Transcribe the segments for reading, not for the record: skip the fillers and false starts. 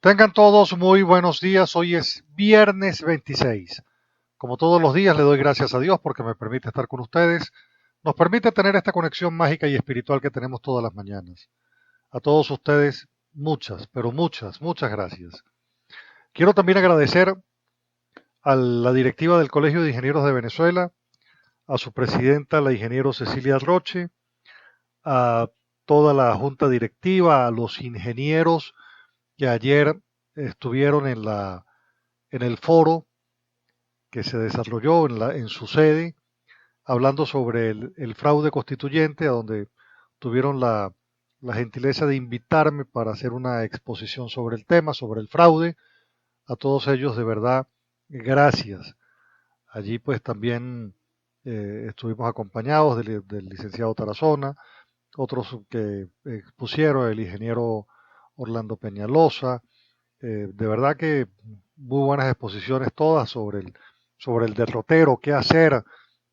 Tengan todos muy buenos días. Hoy es viernes 26. Como todos los días, le doy gracias a Dios porque me permite estar con ustedes. Nos permite tener esta conexión mágica y espiritual que tenemos todas las mañanas. A todos ustedes, muchas, pero muchas, muchas gracias. Quiero también agradecer a la directiva del Colegio de Ingenieros de Venezuela, a su presidenta, la ingeniero Cecilia Roche, a toda la junta directiva, a los ingenieros que ayer estuvieron en el foro que se desarrolló en su sede, hablando sobre el fraude constituyente, a donde tuvieron la gentileza de invitarme para hacer una exposición sobre el tema, sobre el fraude. A todos ellos, de verdad, gracias. Allí pues también estuvimos acompañados del licenciado Tarazona, otros que expusieron, el ingeniero Orlando Peñalosa. De verdad que muy buenas exposiciones todas sobre el derrotero, qué hacer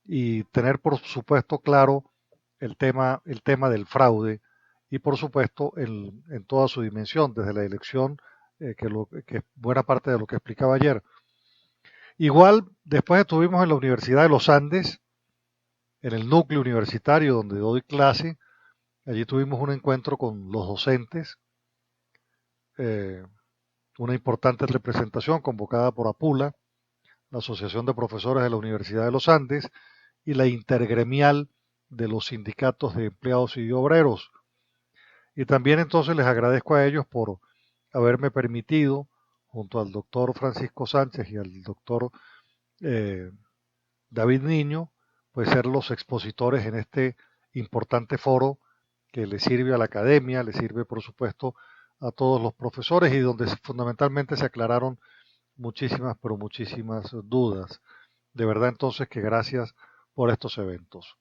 y tener por supuesto claro el tema del fraude y por supuesto en toda su dimensión, desde la elección, que es buena parte de lo que explicaba ayer. Igual, después estuvimos en la Universidad de los Andes, en el núcleo universitario donde doy clase. Allí tuvimos un encuentro con los docentes, eh, una importante representación convocada por APULA, la Asociación de Profesores de la Universidad de los Andes, y la intergremial de los sindicatos de empleados y obreros. Y también entonces les agradezco a ellos por haberme permitido, junto al doctor Francisco Sánchez y al doctor eh, David Niño, pues ser los expositores en este importante foro que le sirve a la academia, le sirve por supuesto a todos los profesores y donde fundamentalmente se aclararon muchísimas, pero muchísimas dudas. De verdad entonces que gracias por estos eventos.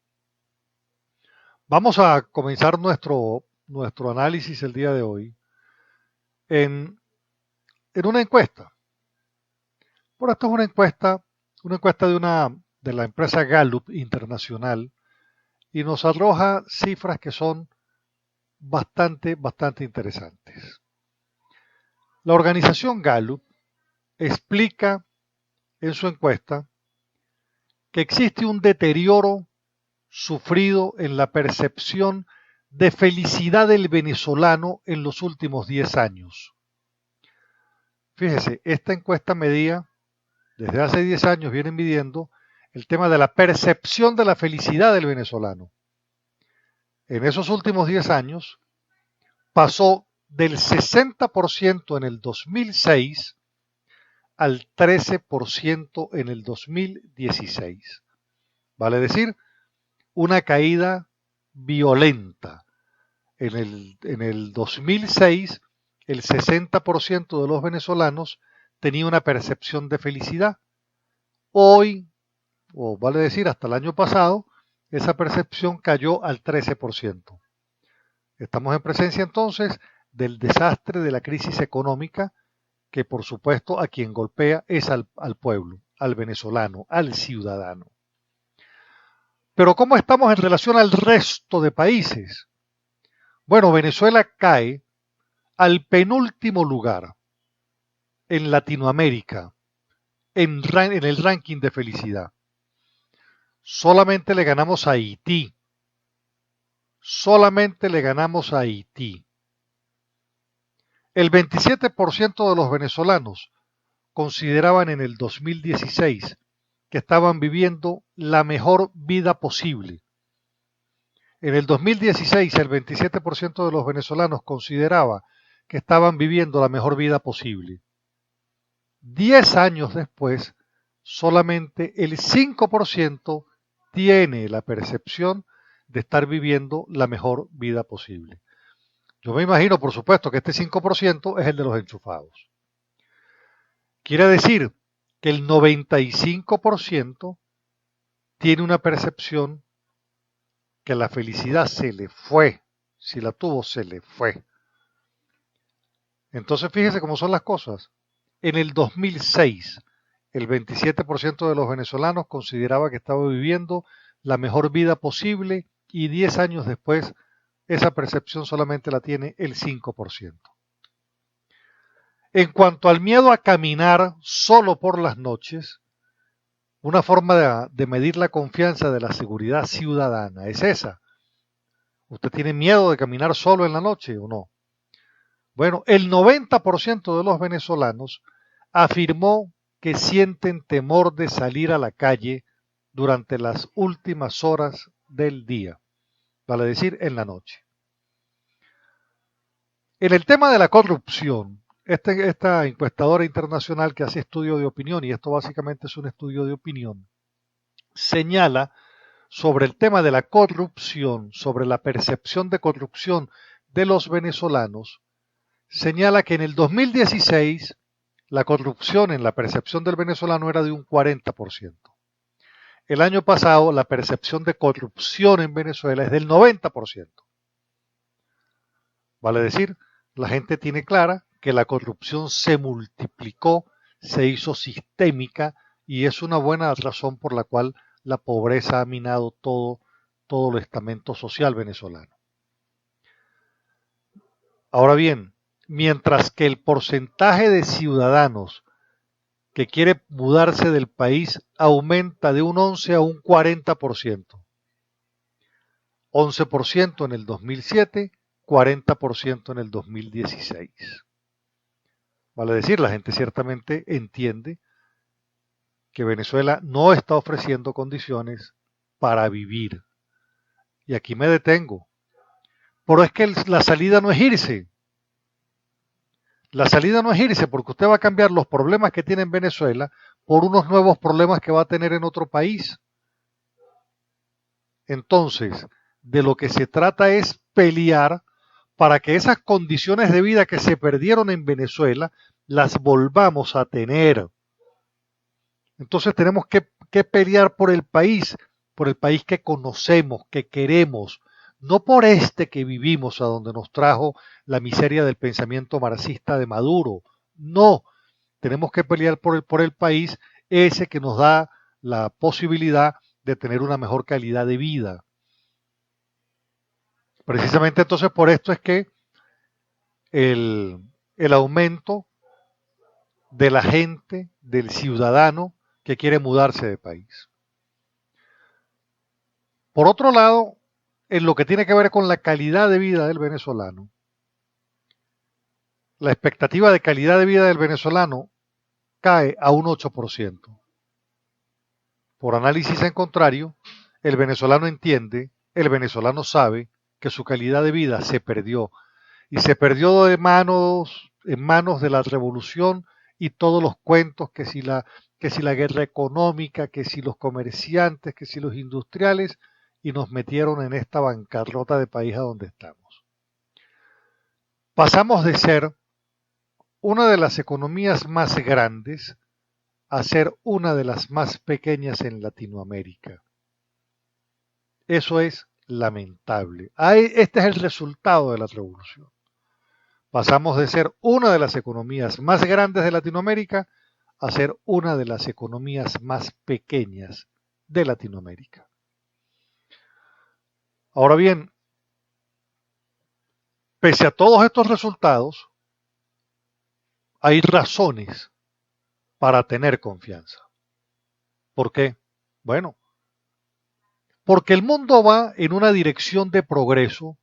Vamos a comenzar nuestro análisis el día de hoy en, en una encuesta. Por esto es una encuesta de la empresa Gallup Internacional y nos arroja cifras que son bastante interesantes. La organización Gallup explica en su encuesta que existe un deterioro sufrido en la percepción de felicidad del venezolano en los últimos 10 años. Fíjese, esta encuesta medía, desde hace 10 años vienen midiendo el tema de la percepción de la felicidad del venezolano. En esos últimos 10 años pasó del 60% en el 2006 al 13% en el 2016. Vale decir, una caída violenta. En el 2006, el 60% de los venezolanos tenía una percepción de felicidad. Hoy, o vale decir hasta el año pasado, esa percepción cayó al 13%. Estamos en presencia entonces del desastre de la crisis económica que por supuesto a quien golpea es al pueblo, al venezolano, al ciudadano. Pero ¿cómo estamos en relación al resto de países? Bueno, Venezuela cae al penúltimo lugar en Latinoamérica en el ranking de felicidad. Solamente le ganamos a Haití. Solamente le ganamos a Haití. El 27% de los venezolanos consideraban en el 2016 que estaban viviendo la mejor vida posible. En el 2016 el 27% de los venezolanos consideraba que estaban viviendo la mejor vida posible. 10 años después, solamente el 5% tiene la percepción de estar viviendo la mejor vida posible. Yo me imagino, por supuesto, que este 5% es el de los enchufados. Quiere decir que el 95% tiene una percepción que la felicidad se le fue. Si la tuvo, se le fue. Entonces fíjese cómo son las cosas. En el 2006, el 27% de los venezolanos consideraba que estaba viviendo la mejor vida posible y 10 años después esa percepción solamente la tiene el 5%. En cuanto al miedo a caminar solo por las noches, una forma de medir la confianza de la seguridad ciudadana es esa. ¿Usted tiene miedo de caminar solo en la noche o no? Bueno, el 90% de los venezolanos afirmó que sienten temor de salir a la calle durante las últimas horas del día, vale decir, en la noche. En el tema de la corrupción, esta encuestadora internacional que hace estudio de opinión, y esto básicamente es un estudio de opinión, señala sobre el tema de la corrupción, sobre la percepción de corrupción de los venezolanos, señala que en el 2016 la corrupción en la percepción del venezolano era de un 40%. El año pasado la percepción de corrupción en Venezuela es del 90%. Vale decir, la gente tiene clara que la corrupción se multiplicó, se hizo sistémica y es una buena razón por la cual la pobreza ha minado todo el estamento social venezolano. Ahora bien, mientras que el porcentaje de ciudadanos que quiere mudarse del país aumenta de un 11 a un 40%. 11% en el 2007, 40% en el 2016. Vale decir, la gente ciertamente entiende que Venezuela no está ofreciendo condiciones para vivir. Y aquí me detengo. Pero es que la salida no es irse. La salida no es irse porque usted va a cambiar los problemas que tiene en Venezuela por unos nuevos problemas que va a tener en otro país. Entonces, de lo que se trata es pelear para que esas condiciones de vida que se perdieron en Venezuela las volvamos a tener. Entonces tenemos que pelear por el país que conocemos, que queremos, no por este que vivimos, a donde nos trajo la miseria del pensamiento marxista de Maduro. No, tenemos que pelear por el país ese que nos da la posibilidad de tener una mejor calidad de vida. Precisamente entonces por esto es que el aumento de la gente, del ciudadano que quiere mudarse de país. Por otro lado, en lo que tiene que ver con la calidad de vida del venezolano, la expectativa de calidad de vida del venezolano cae a un 8%. Por análisis en contrario, el venezolano entiende, el venezolano sabe que su calidad de vida se perdió y se perdió en manos de la revolución y todos los cuentos que si la guerra económica, que si los comerciantes, que si los industriales, y nos metieron en esta bancarrota de país a donde estamos. Pasamos de ser una de las economías más grandes a ser una de las más pequeñas en Latinoamérica. Eso es lamentable. Este es el resultado de la revolución. Pasamos de ser una de las economías más grandes de Latinoamérica a ser una de las economías más pequeñas de Latinoamérica. Ahora bien, pese a todos estos resultados, hay razones para tener confianza. ¿Por qué? Bueno, porque el mundo va en una dirección de progreso,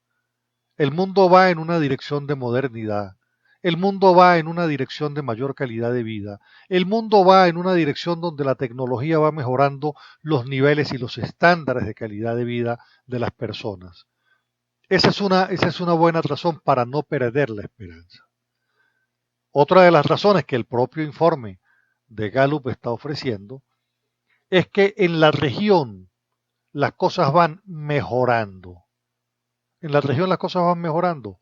el mundo va en una dirección de modernidad, el mundo va en una dirección de mayor calidad de vida, el mundo va en una dirección donde la tecnología va mejorando los niveles y los estándares de calidad de vida de las personas. Esa es una buena razón para no perder la esperanza. Otra de las razones que el propio informe de Gallup está ofreciendo es que en la región las cosas van mejorando. En la región las cosas van mejorando.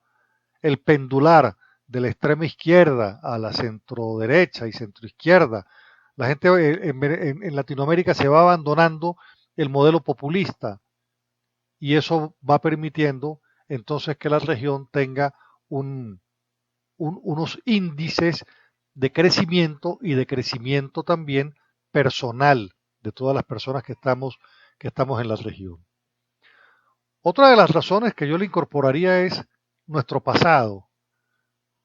El pendular de la extrema izquierda a la centro derecha y centro izquierda. La gente en Latinoamérica se va abandonando el modelo populista y eso va permitiendo entonces que la región tenga unos índices de crecimiento y de crecimiento también personal de todas las personas que estamos en la región. Otra de las razones que yo le incorporaría es nuestro pasado.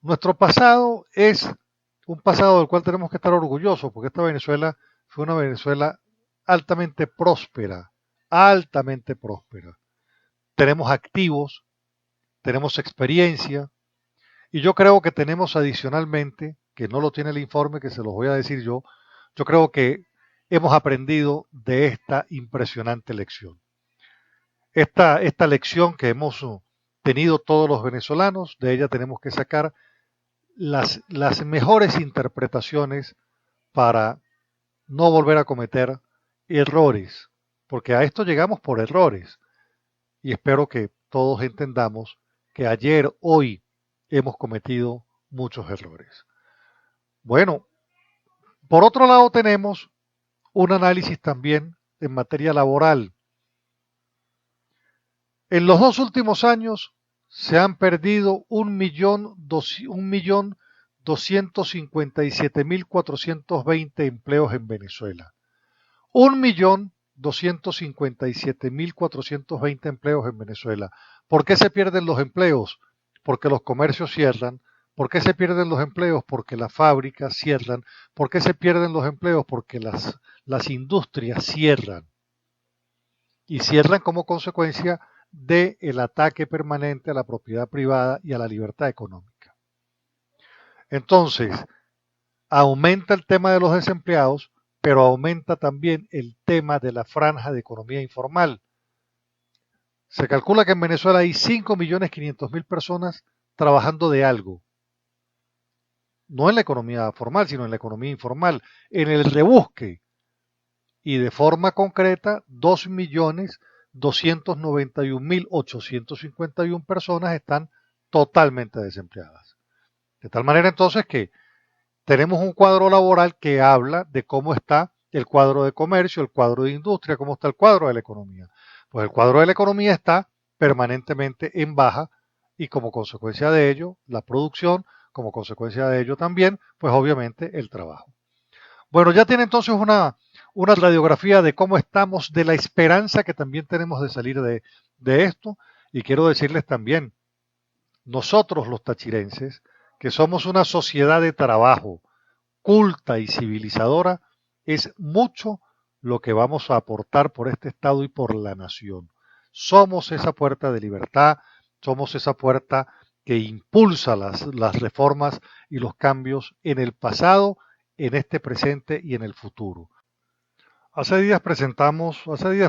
Nuestro pasado es un pasado del cual tenemos que estar orgullosos, porque esta Venezuela fue una Venezuela altamente próspera, altamente próspera. Tenemos activos, tenemos experiencia, y yo creo que tenemos adicionalmente, que no lo tiene el informe, que se los voy a decir yo creo que hemos aprendido de esta impresionante lección. Esta lección que hemos tenido todos los venezolanos, de ella tenemos que sacar las mejores interpretaciones para no volver a cometer errores, porque a esto llegamos por errores y espero que todos entendamos que ayer, hoy, hemos cometido muchos errores. Bueno, por otro lado tenemos un análisis también en materia laboral. En los 2 últimos años se han perdido 1.257.420 empleos en Venezuela. 1.257.420 empleos en Venezuela. ¿Por qué se pierden los empleos? Porque los comercios cierran. ¿Por qué se pierden los empleos? Porque las fábricas cierran. ¿Por qué se pierden los empleos? Porque las industrias cierran. Y cierran como consecuencia del ataque permanente a la propiedad privada y a la libertad económica. Entonces, aumenta el tema de los desempleados, pero aumenta también el tema de la franja de economía informal. Se calcula que en Venezuela hay 5.500.000 personas trabajando de algo, no en la economía formal, sino en la economía informal, en el rebusque, y de forma concreta 2.291.851 personas están totalmente desempleadas. De tal manera entonces que tenemos un cuadro laboral que habla de cómo está el cuadro de comercio, el cuadro de industria, cómo está el cuadro de la economía. Pues el cuadro de la economía está permanentemente en baja y como consecuencia de ello, la producción, como consecuencia de ello también, pues obviamente el trabajo. Bueno, ya tiene entonces una radiografía de cómo estamos, de la esperanza que también tenemos de salir de esto. Y quiero decirles también, nosotros los tachirenses, que somos una sociedad de trabajo culta y civilizadora, es mucho lo que vamos a aportar por este Estado y por la nación. Somos esa puerta de libertad, somos esa puerta que impulsa las reformas y los cambios en el pasado, en este presente y en el futuro. Hace días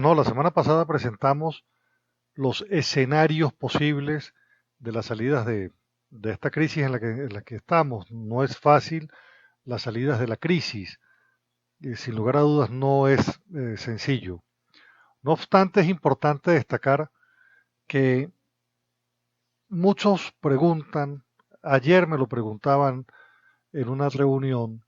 no, la semana pasada presentamos los escenarios posibles de las salidas de esta crisis en la que estamos. No es fácil las salidas de la crisis, y sin lugar a dudas no es sencillo. No obstante, es importante destacar que muchos preguntan, ayer me lo preguntaban en una reunión,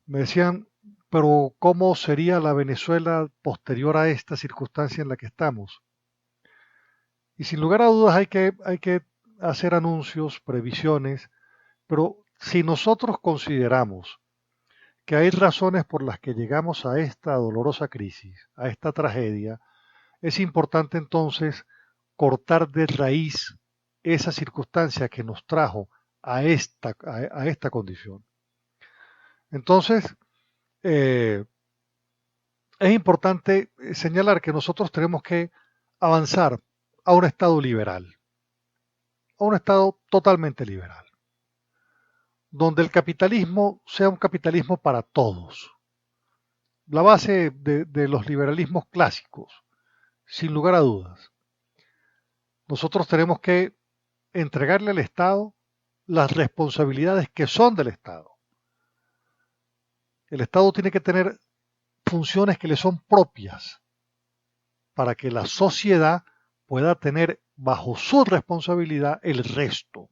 me decían, pero ¿cómo sería la Venezuela posterior a esta circunstancia en la que estamos? Y sin lugar a dudas hay que hacer anuncios, previsiones, pero si nosotros consideramos que hay razones por las que llegamos a esta dolorosa crisis, a esta tragedia, es importante entonces cortar de raíz esa circunstancia que nos trajo a esta condición. Entonces, eh, es importante señalar que nosotros tenemos que avanzar a un Estado liberal, a un Estado totalmente liberal, donde el capitalismo sea un capitalismo para todos. La base de los liberalismos clásicos, sin lugar a dudas. Nosotros tenemos que entregarle al Estado las responsabilidades que son del Estado. El Estado tiene que tener funciones que le son propias para que la sociedad pueda tener bajo su responsabilidad el resto.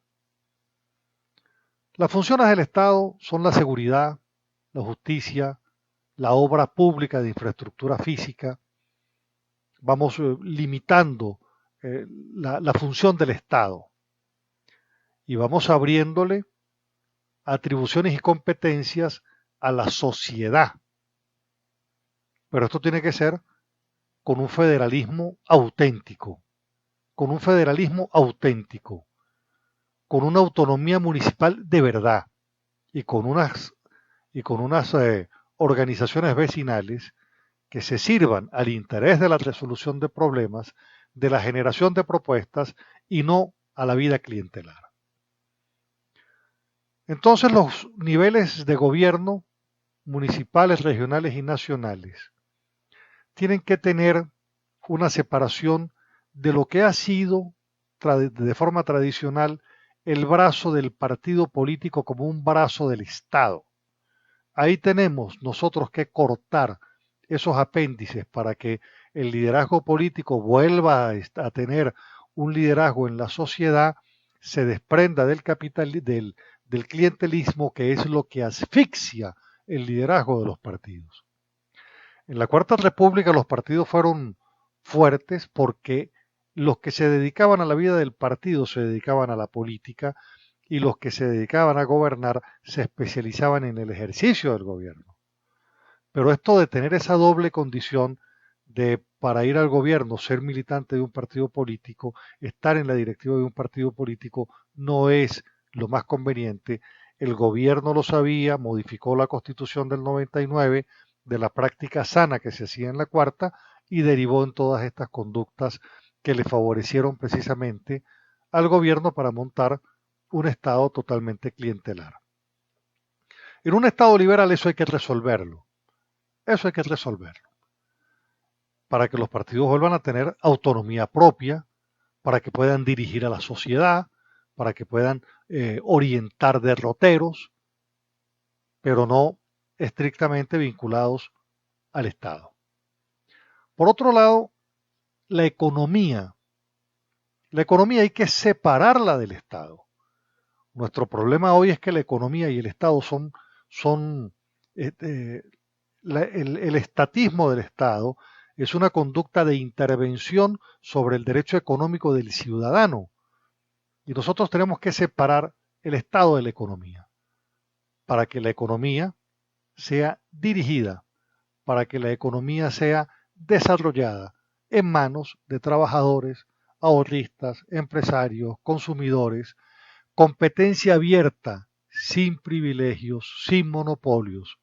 Las funciones del Estado son la seguridad, la justicia, la obra pública de infraestructura física. Vamos limitando la función del Estado y vamos abriéndole atribuciones y competencias a la sociedad. Pero esto tiene que ser con un federalismo auténtico, con un federalismo auténtico, con una autonomía municipal de verdad y con unas organizaciones vecinales que se sirvan al interés de la resolución de problemas, de la generación de propuestas y no a la vida clientelar. Entonces los niveles de gobierno municipales, regionales y nacionales tienen que tener una separación de lo que ha sido de forma tradicional el brazo del partido político como un brazo del Estado. Ahí tenemos nosotros que cortar esos apéndices para que el liderazgo político vuelva a tener un liderazgo en la sociedad, se desprenda del clientelismo, que es lo que asfixia el liderazgo de los partidos. En la Cuarta República los partidos fueron fuertes porque los que se dedicaban a la vida del partido se dedicaban a la política y los que se dedicaban a gobernar se especializaban en el ejercicio del gobierno. Pero esto de tener esa doble condición de para ir al gobierno ser militante de un partido político, estar en la directiva de un partido político, no es lo más conveniente. El gobierno lo sabía, modificó la Constitución del 99 de la práctica sana que se hacía en la Cuarta y derivó en todas estas conductas que le favorecieron precisamente al gobierno para montar un Estado totalmente clientelar. En un Estado liberal eso hay que resolverlo. Eso hay que resolverlo. Para que los partidos vuelvan a tener autonomía propia, para que puedan dirigir a la sociedad, para que puedan orientar derroteros, pero no estrictamente vinculados al Estado. Por otro lado, la economía. La economía hay que separarla del Estado. Nuestro problema hoy es que la economía y el Estado son el estatismo del Estado es una conducta de intervención sobre el derecho económico del ciudadano. Y nosotros tenemos que separar el Estado de la economía para que la economía sea dirigida, para que la economía sea desarrollada en manos de trabajadores, ahorristas, empresarios, consumidores, competencia abierta, sin privilegios, sin monopolios,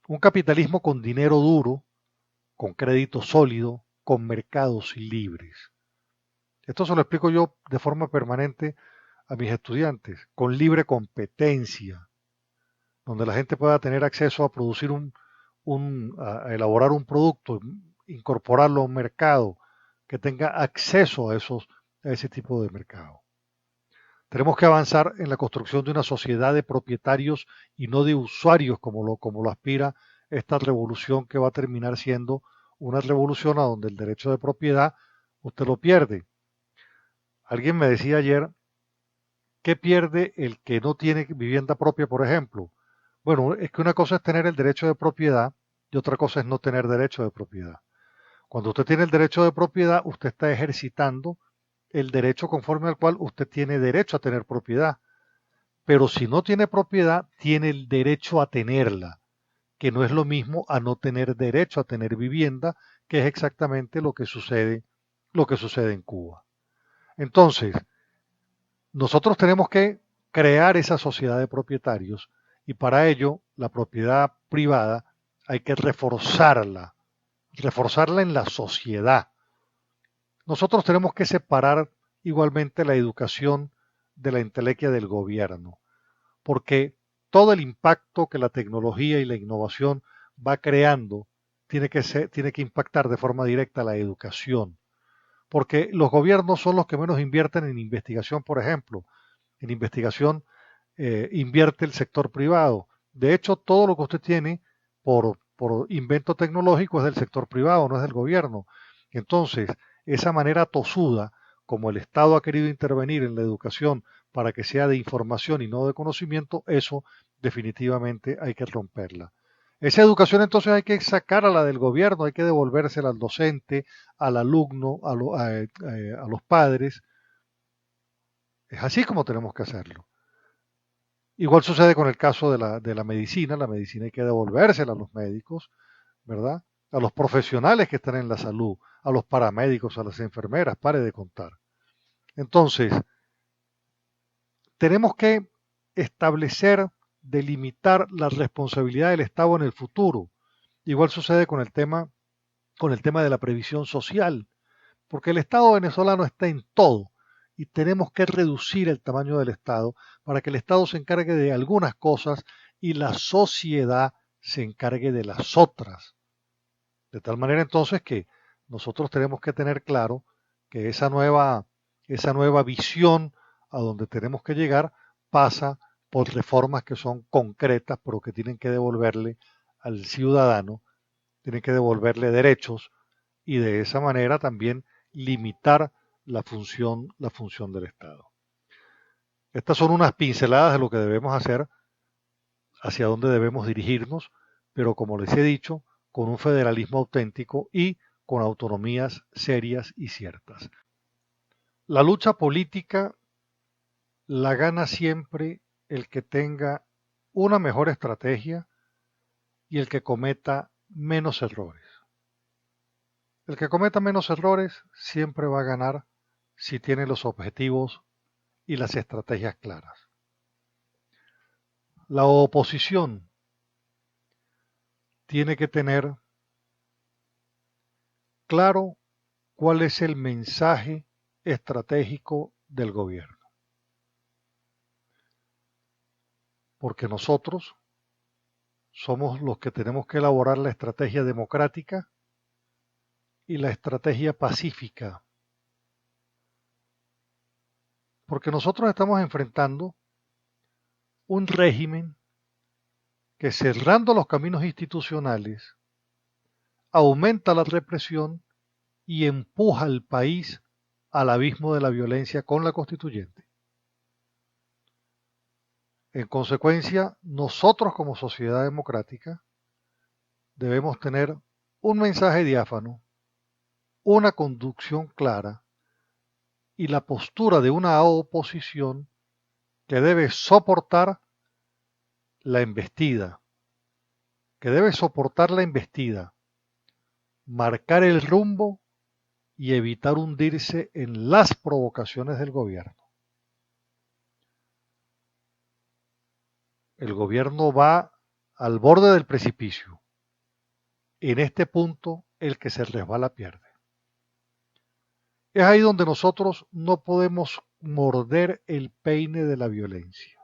un capitalismo con dinero duro, con crédito sólido, con mercados libres. Esto se lo explico yo de forma permanente a mis estudiantes, con libre competencia, donde la gente pueda tener acceso a producir a elaborar un producto, incorporarlo a un mercado, que tenga acceso a ese tipo de mercado. Tenemos que avanzar en la construcción de una sociedad de propietarios y no de usuarios como lo aspira esta revolución, que va a terminar siendo una revolución a donde el derecho de propiedad usted lo pierde. Alguien me decía ayer, ¿qué pierde el que no tiene vivienda propia, por ejemplo? Bueno, es que una cosa es tener el derecho de propiedad y otra cosa es no tener derecho de propiedad. Cuando usted tiene el derecho de propiedad, usted está ejercitando el derecho conforme al cual usted tiene derecho a tener propiedad. Pero si no tiene propiedad, tiene el derecho a tenerla, que no es lo mismo a no tener derecho a tener vivienda, que es exactamente lo que sucede en Cuba. Entonces, nosotros tenemos que crear esa sociedad de propietarios y para ello la propiedad privada hay que reforzarla en la sociedad. Nosotros tenemos que separar igualmente la educación de la entelequia del gobierno, porque todo el impacto que la tecnología y la innovación va creando tiene que impactar de forma directa la educación, porque los gobiernos son los que menos invierten en investigación, por ejemplo. En investigación invierte el sector privado. De hecho, todo lo que usted tiene por invento tecnológico es del sector privado, no es del gobierno. Entonces, esa manera tosuda como el Estado ha querido intervenir en la educación para que sea de información y no de conocimiento, eso definitivamente hay que romperla. Esa educación entonces hay que sacar a la del gobierno, hay que devolvérsela al docente, al alumno, a los padres. Es así como tenemos que hacerlo. Igual sucede con el caso de la medicina hay que devolvérsela a los médicos, ¿verdad? A los profesionales que están en la salud, a los paramédicos, a las enfermeras, pare de contar. Entonces, tenemos que establecer de limitar la responsabilidad del Estado en el futuro. Igual sucede con el tema de la previsión social, porque el Estado venezolano está en todo y tenemos que reducir el tamaño del Estado para que el Estado se encargue de algunas cosas y la sociedad se encargue de las otras. De tal manera entonces que nosotros tenemos que tener claro que esa nueva visión a donde tenemos que llegar pasa por reformas que son concretas, pero que tienen que devolverle al ciudadano, tienen que devolverle derechos y de esa manera también limitar la función del Estado. Estas son unas pinceladas de lo que debemos hacer, hacia dónde debemos dirigirnos, pero como les he dicho, con un federalismo auténtico y con autonomías serias y ciertas. La lucha política la gana siempre el que tenga una mejor estrategia y el que cometa menos errores. El que cometa menos errores siempre va a ganar si tiene los objetivos y las estrategias claras. La oposición tiene que tener claro cuál es el mensaje estratégico del gobierno. Porque nosotros somos los que tenemos que elaborar la estrategia democrática y la estrategia pacífica. Porque nosotros estamos enfrentando un régimen que, cerrando los caminos institucionales, aumenta la represión y empuja al país al abismo de la violencia con la constituyente. En consecuencia, nosotros como sociedad democrática debemos tener un mensaje diáfano, una conducción clara y la postura de una oposición que debe soportar la embestida, marcar el rumbo y evitar hundirse en las provocaciones del gobierno. El gobierno va al borde del precipicio. En este punto, el que se resbala pierde. Es ahí donde nosotros no podemos morder el peine de la violencia.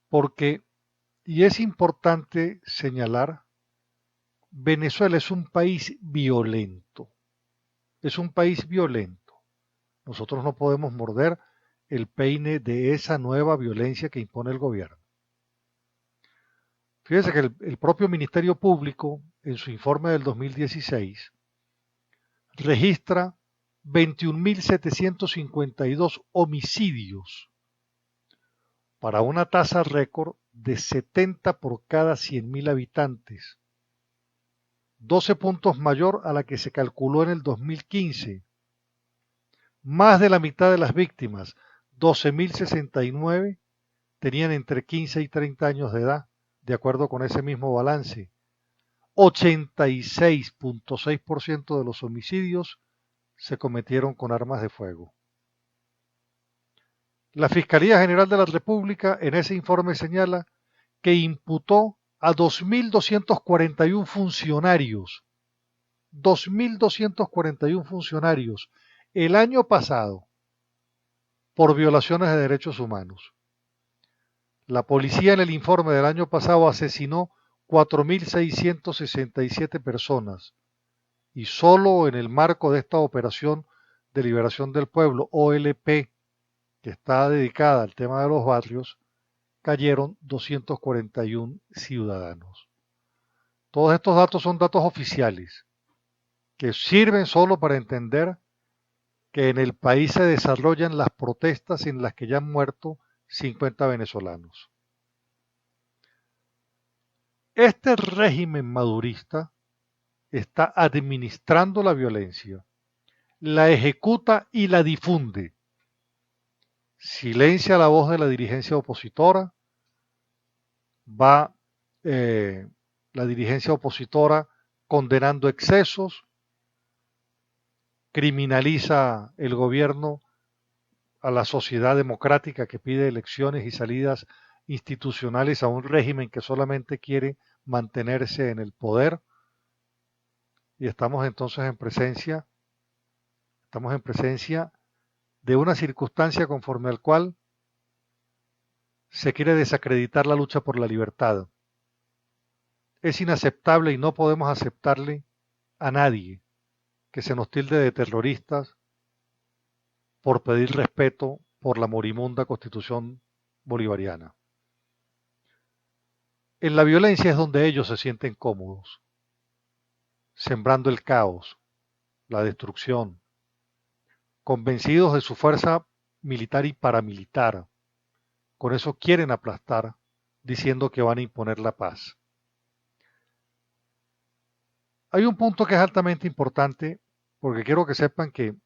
Porque, y es importante señalar, Venezuela es un país violento. Es un país violento. Nosotros no podemos morder el peine de esa nueva violencia que impone el gobierno. Fíjese que el propio Ministerio Público, en su informe del 2016, registra 21.752 homicidios para una tasa récord de 70 por cada 100.000 habitantes, 12 puntos mayor a la que se calculó en el 2015. Más de la mitad de las víctimas, 12.069, tenían entre 15 y 30 años de edad, de acuerdo con ese mismo balance. 86.6% de los homicidios se cometieron con armas de fuego. La Fiscalía General de la República en ese informe señala que imputó a 2.241 funcionarios, 2.241 funcionarios el año pasado por violaciones de derechos humanos. La policía en el informe del año pasado asesinó 4.667 personas y solo en el marco de esta operación de liberación del pueblo, OLP, que está dedicada al tema de los barrios, cayeron 241 ciudadanos. Todos estos datos son datos oficiales que sirven solo para entender que en el país se desarrollan las protestas en las que ya han muerto 50 venezolanos. Este régimen madurista está administrando la violencia, la ejecuta y la difunde. Silencia la voz de la dirigencia opositora, va la dirigencia opositora condenando excesos, criminaliza el gobierno a la sociedad democrática que pide elecciones y salidas institucionales a un régimen que solamente quiere mantenerse en el poder. Y estamos en presencia de una circunstancia conforme al cual se quiere desacreditar la lucha por la libertad. Es inaceptable y no podemos aceptarle a nadie que se nos tilde de terroristas por pedir respeto por la moribunda Constitución bolivariana. En la violencia es donde ellos se sienten cómodos, sembrando el caos, la destrucción, convencidos de su fuerza militar y paramilitar. Con eso quieren aplastar, diciendo que van a imponer la paz. Hay un punto que es altamente importante, porque quiero que sepan que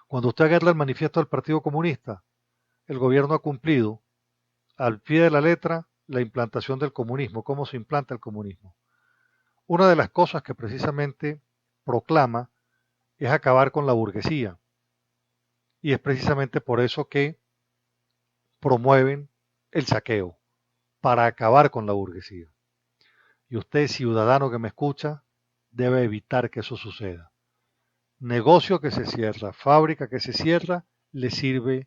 cuando usted agarra el manifiesto del Partido Comunista, el gobierno ha cumplido al pie de la letra la implantación del comunismo, cómo se implanta el comunismo. Una de las cosas que precisamente proclama es acabar con la burguesía. Y es precisamente por eso que promueven el saqueo, para acabar con la burguesía. Y usted, ciudadano que me escucha, debe evitar que eso suceda. Negocio que se cierra, fábrica que se cierra, le sirve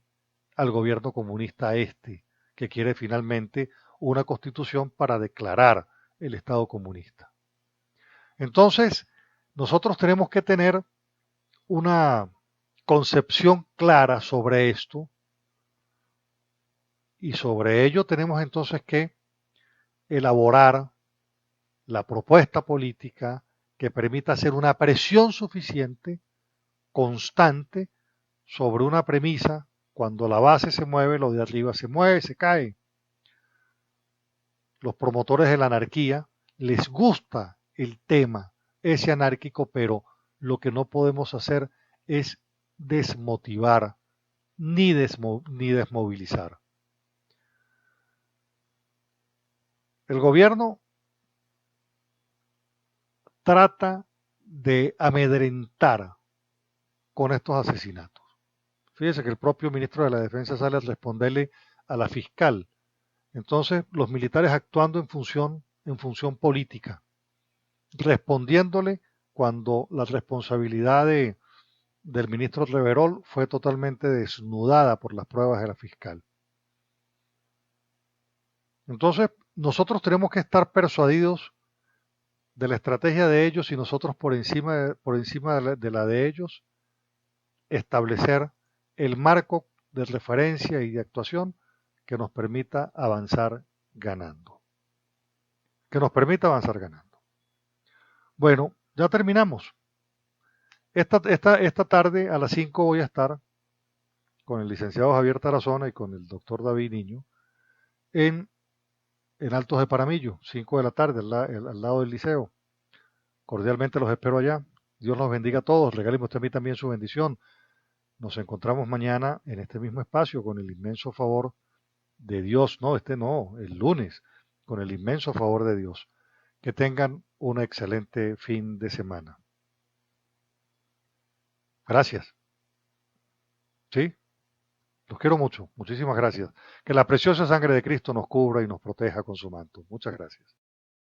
al gobierno comunista que quiere finalmente una constitución para declarar el Estado comunista. Entonces, nosotros tenemos que tener una concepción clara sobre esto y sobre ello tenemos entonces que elaborar la propuesta política que permita hacer una presión suficiente, constante, sobre una premisa. Cuando la base se mueve, lo de arriba se mueve, se cae. Los promotores de la anarquía les gusta el tema, ese anárquico, pero lo que no podemos hacer es desmotivar ni desmovilizar. El gobierno trata de amedrentar con estos asesinatos. Fíjese que el propio ministro de la Defensa sale a responderle a la fiscal. Entonces, los militares actuando en función política, respondiéndole cuando la responsabilidad del ministro Reverol fue totalmente desnudada por las pruebas de la fiscal. Entonces, nosotros tenemos que estar persuadidos de la estrategia de ellos y nosotros por encima de la de ellos establecer el marco de referencia y de actuación que nos permita avanzar ganando. Que nos permita avanzar ganando. Bueno, ya terminamos. Esta tarde a las 5 voy a estar con el licenciado Javier Tarazona y con el doctor David Niño en Altos de Paramillo, 5 de la tarde, al lado del liceo. Cordialmente los espero allá. Dios los bendiga a todos. Regáleme usted a mí también su bendición. Nos encontramos mañana en este mismo espacio con el inmenso favor de Dios. No, el lunes, con el inmenso favor de Dios. Que tengan un excelente fin de semana. Gracias. ¿Sí? Los quiero mucho. Muchísimas gracias. Que la preciosa sangre de Cristo nos cubra y nos proteja con su manto. Muchas gracias.